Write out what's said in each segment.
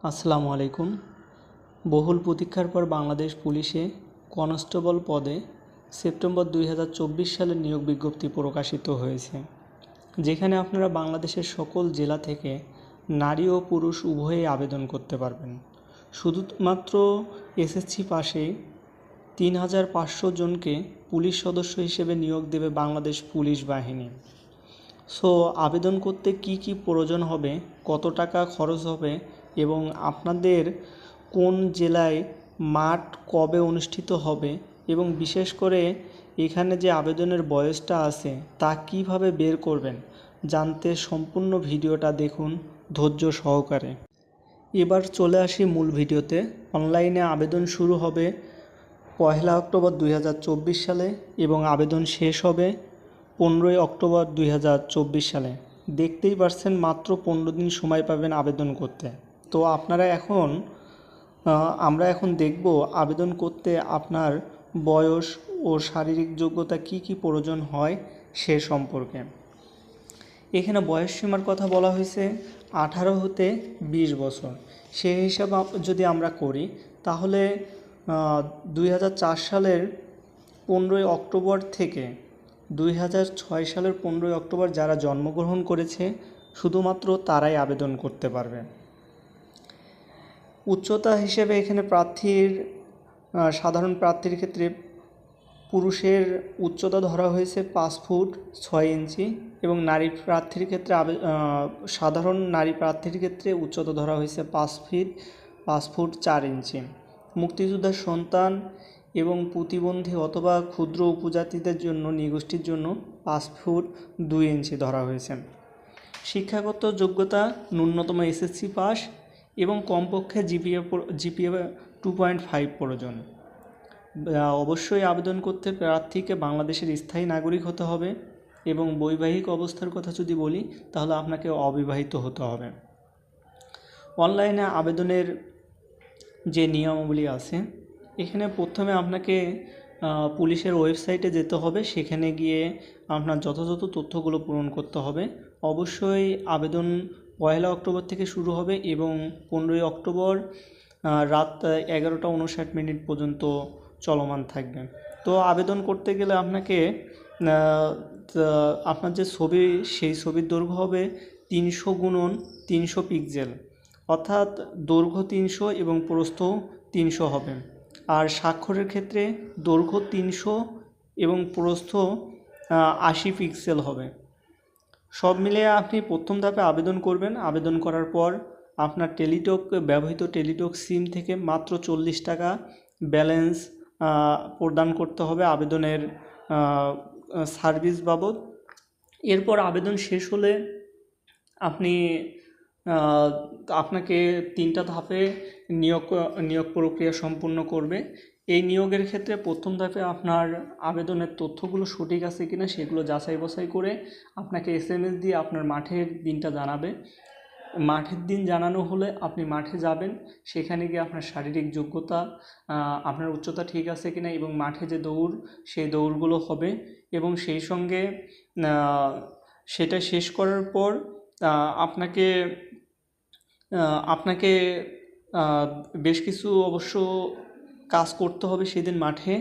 আসসালামু আলাইকুম। বহুল প্রতীক্ষার পর বাংলাদেশ পুলিশে কনস্টেবল পদে সেপ্টেম্বর 2024 সালে নিয়োগ বিজ্ঞপ্তি প্রকাশিত হয়েছে, যেখানে আপনারা বাংলাদেশের সকল জেলা থেকে নারী ও পুরুষ উভয়েই আবেদন করতে পারবেন। শুধুমাত্র এসএসসি পাশে 3500 জনকে পুলিশ সদস্য হিসেবে নিয়োগ দেবে বাংলাদেশ পুলিশ বাহিনী। আবেদন করতে কি কি প্রয়োজন হবে, কত টাকা খরচ হবে এবং আপনাদের কোন জেলায় মাঠ কবে অনুষ্ঠিত হবে এবং বিশেষ করে এখানে যে আবেদনের বয়সটা আছে তা কিভাবে বের করবেন জানতে সম্পূর্ণ ভিডিওটা দেখুন ধৈর্য সহকারে। এবার চলে আসি মূল ভিডিওতে। অনলাইনে আবেদন শুরু হবে 1 অক্টোবর 2024 সালে এবং আবেদন শেষ হবে 15 অক্টোবর 2024 সালে। দেখতেই পারছেন মাত্র 15 দিন সময় পাবেন আবেদন করতে। তো আমরা এখন দেখব আবেদন করতে আপনার বয়স ও শারীরিক যোগ্যতা কি কি প্রয়োজন হয় সে সম্পর্কে। এখানে বয়স সীমার কথা বলা হয়েছে 18 হতে 20 বছর। সেই হিসাবে যদি আমরা করি তাহলে 2004 সালের 15 অক্টোবর থেকে 2006 সালের 15 অক্টোবর যারা জন্মগ্রহণ করেছে শুধুমাত্র তারাই আবেদন করতে পারবে। উচ্চতা হিসেবে এখানে সাধারণ প্রার্থীর ক্ষেত্রে পুরুষের উচ্চতা ধরা হয়েছে 5 ফুট 6 ইঞ্চি এবং সাধারণ নারী প্রার্থীর ক্ষেত্রে উচ্চতা ধরা হয়েছে 5 ফুট 4 ইঞ্চি। মুক্তিযোদ্ধার সন্তান এবং প্রতিবন্ধী অথবা ক্ষুদ্র উপজাতিদের জন্য নিগোষ্ঠীর জন্য 5 ফুট 2 ইঞ্চি ধরা হয়েছে। শিক্ষাগত যোগ্যতা ন্যূনতম এসএসসি পাস এবং কমপক্ষে জিপিএ 2.5 প্রয়োজন। অবশ্যই আবেদন করতে প্রার্থীকে বাংলাদেশের স্থায়ী নাগরিক হতে হবে এবং বৈবাহিক অবস্থার কথা যদি বলি তাহলে আপনাকে অবিবাহিত হতে হবে। অনলাইনে আবেদনের যে নিয়মাবলী আছে এখানে প্রথমে আপনাকে পুলিশের ওয়েবসাইটে যেতে হবে, সেখানে গিয়ে আপনার যথাযথ তথ্যগুলো পূরণ করতে হবে। অবশ্যই আবেদন 1 অক্টোবর থেকে শুরু হবে এবং 15 অক্টোবর রাত 11:59 পর্যন্ত চলমান থাকবে। তো আবেদন করতে গেলে আপনাকে আপনার যে ছবি সেই ছবির দৈর্ঘ্য হবে 300x300 পিক্সেল, অর্থাৎ দৈর্ঘ্য 300 এবং প্রস্থ 300 হবে। আর স্বাক্ষরের ক্ষেত্রে দৈর্ঘ্য 300 এবং প্রস্থ 80 পিক্সেল হবে। সব মিলিয়ে আপনি প্রথম ধাপে আবেদন করবেন। আবেদন করার পর আপনার ব্যবহৃত টেলিটক সিম থেকে মাত্র 40 টাকা ব্যালেন্স প্রদান করতে হবে আবেদনের সার্ভিস বাবদ। এরপর আবেদন শেষ হলে আপনাকে 3টা ধাপে নিয়োগ প্রক্রিয়া সম্পূর্ণ করবে। এই নিয়োগের ক্ষেত্রে প্রথম ধাপে আপনার আবেদনের তথ্যগুলো সঠিক আছে কিনা সেগুলো যাচাই বাছাই করে আপনাকে SMS দিয়ে আপনার মাঠের দিনটা জানাবে। মাঠের দিন জানানো হলে আপনি মাঠে যাবেন, সেখানে গিয়ে আপনার শারীরিক যোগ্যতা, আপনার উচ্চতা ঠিক আছে কিনা এবং মাঠে যে সেই দৌড়গুলো হবে এবং সেই সঙ্গে সেটা শেষ করার পর আপনাকে বেশ কিছু অবশ্য কাজ করতে হবে সেদিন মাঠে।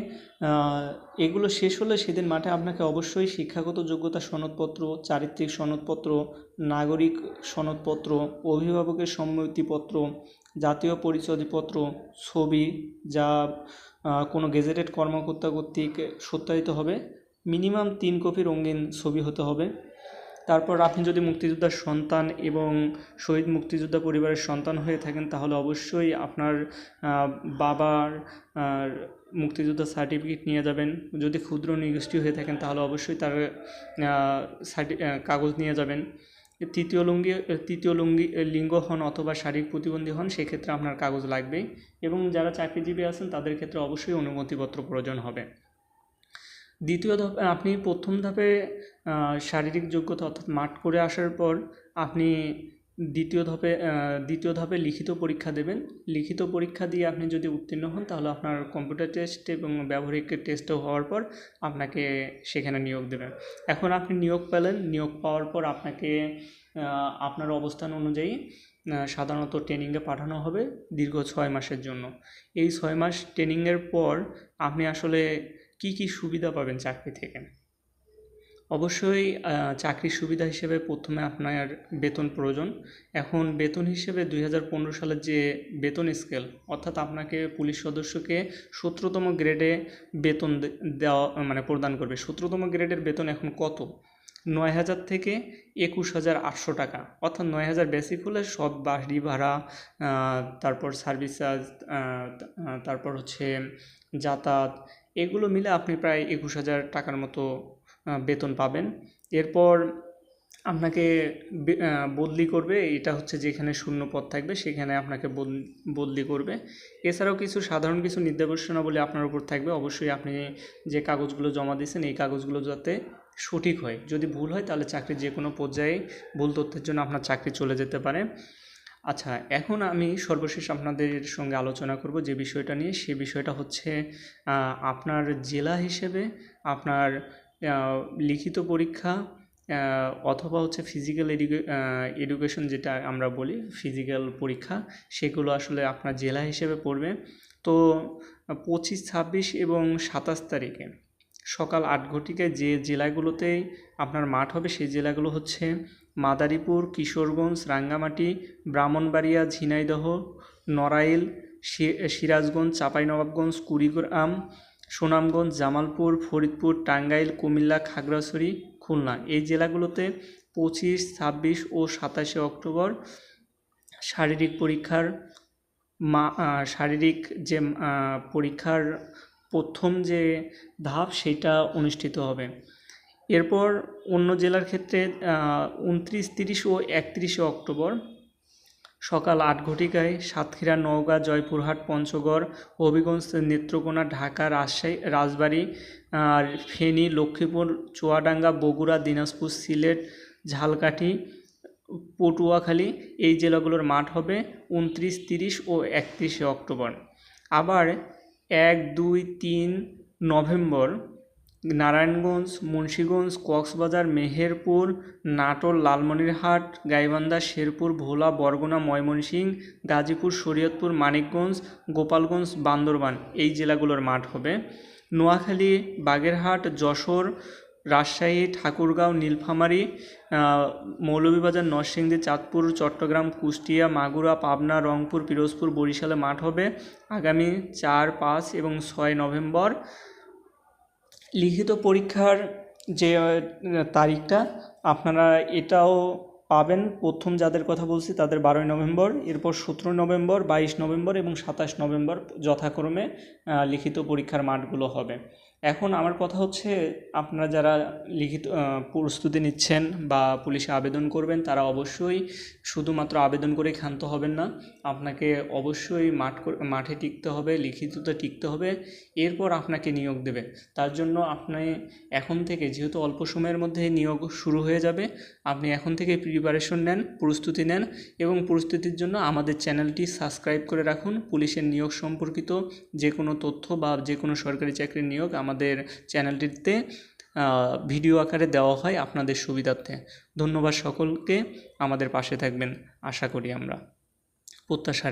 এগুলো শেষ হলে সেদিন মাঠে আপনাকে অবশ্যই শিক্ষাগত যোগ্যতা সনদপত্র, চারিত্রিক সনদপত্র, নাগরিক সনদপত্র, অভিভাবকের সম্মতিপত্র, জাতীয় পরিচয়পত্র, ছবি যা কোনো গেজেটেড কর্মকর্তা কর্তৃক সত্যায়িত হবে, মিনিমাম 3 কপি রঙিন ছবি হতে হবে। তারপর আপনি যদি মুক্তিযোদ্ধার সন্তান এবং শহীদ মুক্তিযোদ্ধা পরিবারের সন্তান হয়ে থাকেন তাহলে অবশ্যই আপনার বাবার মুক্তিযোদ্ধা সার্টিফিকেট নিয়ে যাবেন। যদি ক্ষুদ্র নিগোষ্ঠী হয়ে থাকেন তাহলে অবশ্যই তার কাগজ নিয়ে যাবেন। তৃতীয় লিঙ্গ হন অথবা শারীরিক প্রতিবন্ধী হন সেক্ষেত্রে আপনার কাগজ লাগবেই এবং যারা চাকরিজীবী আছেন তাদের ক্ষেত্রে অবশ্যই অনুমতিপত্র প্রয়োজন হবে। আপনি প্রথম ধাপে শারীরিক যোগ্যতা অর্থাৎ মাঠ করে আসার পর আপনি দ্বিতীয় ধাপে লিখিত পরীক্ষা দেবেন। লিখিত পরীক্ষা দিয়ে আপনি যদি উত্তীর্ণ হন তাহলে আপনার কম্পিউটার টেস্ট এবং ব্যবহারিক টেস্টও হওয়ার পর আপনাকে সেখানে নিয়োগ দেবেন। এখন আপনি নিয়োগ পেলেন, নিয়োগ পাওয়ার পর আপনাকে আপনার অবস্থান অনুযায়ী সাধারণত ট্রেনিংয়ে পাঠানো হবে দীর্ঘ 6 মাসের জন্য। এই 6 মাস ট্রেনিংয়ের পর আপনি আসলে কি কি সুবিধা পাবেন চাকরি থেকে? অবশ্যই চাকরির সুবিধা হিসেবে প্রথমে আপনার বেতন প্রয়োজন। এখন বেতন হিসেবে 2015 সালের যে বেতন স্কেল, অর্থাৎ আপনাকে পুলিশ সদস্যকে 17তম গ্রেডে বেতন দেওয়া মানে প্রদান করবে। 17তম গ্রেডের বেতন এখন কত? 9,000 থেকে 21,800 টাকা, অর্থাৎ 9,000 বেসিক হলে সব বাড়ি ভাড়া, তারপর সার্ভিস চার্জ, তারপর হচ্ছে যাতায়াত, এগুলো মিলে আপনি প্রায় 21,000 টাকার মতো বেতন পাবেন। এরপর আপনাকে বদলি করবে, এটা হচ্ছে যেখানে শূন্য পদ থাকবে সেখানে আপনাকে বদলি করবে। এছাড়াও কিছু সাধারণ কিছু নির্দেশনাবলী আপনার উপর থাকবে। অবশ্যই আপনি যে কাগজগুলো জমা দিয়েছেন এই কাগজগুলো যাতে সঠিক হয়, যদি ভুল হয় তাহলে চাকরির যে কোনো পর্যায়ে ভুল তথ্যের জন্য আপনার চাকরি চলে যেতে পারে। আচ্ছা, এখন আমি সর্বশেষ আপনাদের সঙ্গে আলোচনা করব যে বিষয়টা নিয়ে, সে বিষয়টা হচ্ছে আপনার জেলা হিসেবে আপনার লিখিত পরীক্ষা অথবা হচ্ছে ফিজিক্যাল এডুকেশন যেটা আমরা বলি ফিজিক্যাল পরীক্ষা, সেগুলো আসলে আপনার জেলা হিসেবে পড়বে। তো 25, 26 এবং 27 তারিখে সকাল 8 ঘটিকায় যে জেলাগুলোতেই আপনার মাঠ হবে সেই জেলাগুলো হচ্ছে মাদারীপুর, কিশোরগঞ্জ, রাঙ্গামাটি, ব্রাহ্মণবাড়িয়া, ঝিনাইদহ, নড়াইল, সিরাজগঞ্জ, চাঁপাইনবাবগঞ্জ, কুড়িগ্রাম, সুনামগঞ্জ, জামালপুর, ফরিদপুর, টাঙ্গাইল, কুমিল্লা, খাগড়াছড়ি, খুলনা। এই জেলাগুলোতে 25, 26 ও 27শে অক্টোবর শারীরিক যে পরীক্ষার প্রথম যে ধাপ সেটা অনুষ্ঠিত হবে। এরপর অন্য জেলার ক্ষেত্রে 29, 30 ও 31শে অক্টোবর সকাল 8 ঘটিকায় সাতক্ষীরা, নওগাঁ, জয়পুরহাট, পঞ্চগড়, হবিগঞ্জ, নেত্রকোনা, ঢাকা, রাজশাহী, রাজবাড়ী, ফেনী, লক্ষ্মীপুর, চুয়াডাঙ্গা, বগুড়া, দিনাজপুর, সিলেট, ঝালকাঠি, পটুয়াখালী, এই জেলাগুলোর মাঠ হবে 29, 30 ও 31শে অক্টোবর। আবার 1, 2, 3 নভেম্বর নারায়ণগঞ্জ, মুন্সিগঞ্জ, কক্সবাজার, মেহেরপুর, নাটোর, লালমনিরহাট, গাইবান্ধা, শেরপুর, ভোলা, বরগুনা, ময়মনসিংহ, গাজীপুর, শরীয়তপুর, মানিকগঞ্জ, গোপালগঞ্জ, বান্দরবান, এই জেলাগুলোর মাঠ হবে। নোয়াখালী, বাগেরহাট, যশোর, রাজশাহী, ঠাকুরগাঁও, নীলফামারী, মৌলভীবাজার, নরসিংদী, চাঁদপুর, চট্টগ্রাম, কুষ্টিয়া, মাগুরা, পাবনা, রংপুর, পিরোজপুর, বরিশালে মাঠ হবে আগামী 4, 5 এবং 6 নভেম্বর। লিখিত পরীক্ষার যে তারিখটা আপনারা এটাও পাবেন, প্রথম যাদের কথা বলছি তাদের 12 নভেম্বর, এরপর 17 নভেম্বর, 22 নভেম্বর এবং 27 নভেম্বর যথাক্রমে লিখিত পরীক্ষার মাঠগুলো হবে। এখন আমার কথা হচ্ছে আপনারা যারা লিখিত প্রস্তুতি নিচ্ছেন বা পুলিশে আবেদন করবেন তারা অবশ্যই শুধুমাত্র আবেদন করে ক্ষান্ত হবেন না, আপনাকে অবশ্যই মাঠে টিকতে হবে, লিখিততে টিকতে হবে, এরপর আপনাকে নিয়োগ দেবে। তার জন্য আপনি এখন থেকে, যেহেতু অল্প সময়ের মধ্যে নিয়োগ শুরু হয়ে যাবে, আপনি এখন থেকে প্রিপারেশন নেন, প্রস্তুতি নেন এবং প্রস্তুতির জন্য আমাদের চ্যানেলটি সাবস্ক্রাইব করে রাখুন। পুলিশের নিয়োগ সম্পর্কিত যে কোনো তথ্য বা যে কোনো সরকারি চাকরির নিয়োগ আমাদের চ্যানেলটিতে ভিডিও আকারে দেওয়া হয় আপনাদের সুবিধার্থে। ধন্যবাদ সকলকে, আমাদের পাশে থাকবেন আশা করি আমরা, প্রত্যাশা।